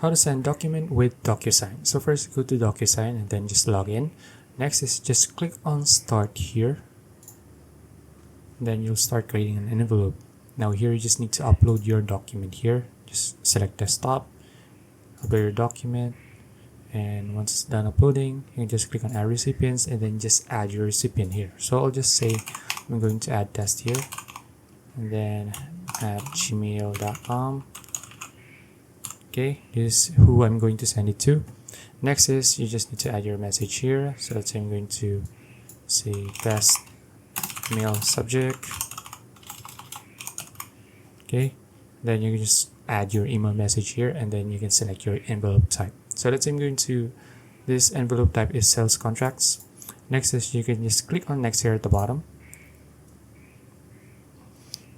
how to send document with DocuSign. So first go to DocuSign and then just log in. Next is just click on start here. Then you'll start creating an envelope. Now here you just need to upload your document here. Just select desktop, upload your document, and once it's done uploading, you can just click on add recipients and then just add your recipient here. So I'll just say I'm going to add test here and then at gmail.com. Okay, this is who I'm going to send it to. Next is you just need to add your message here. So let's say I'm going to say test mail subject. Okay, then you can just add your email message here and then you can select your envelope type. So let's say I'm going to, this envelope type is sales contracts. Next is you can just click on next here at the bottom.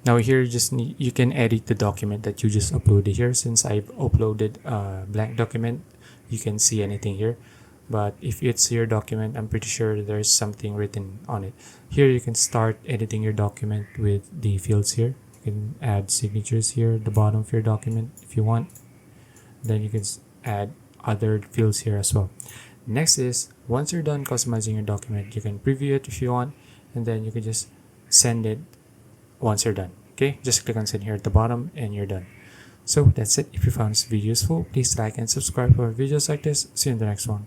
Now here you can edit the document that you just uploaded here. Since I've uploaded a blank document, you can see anything here. But if it's your document, I'm pretty sure there's something written on it. Here you can start editing your document with the fields here. You can add signatures here at the bottom of your document if you want. Then you can add other fields here as well. Next is once you're done customizing your document, you can preview it if you want, and then you can just send it once you're done. Okay, just click on send here at the bottom and you're done. So that's it. If you found this video useful, please like and subscribe for videos like this. See you in the next one.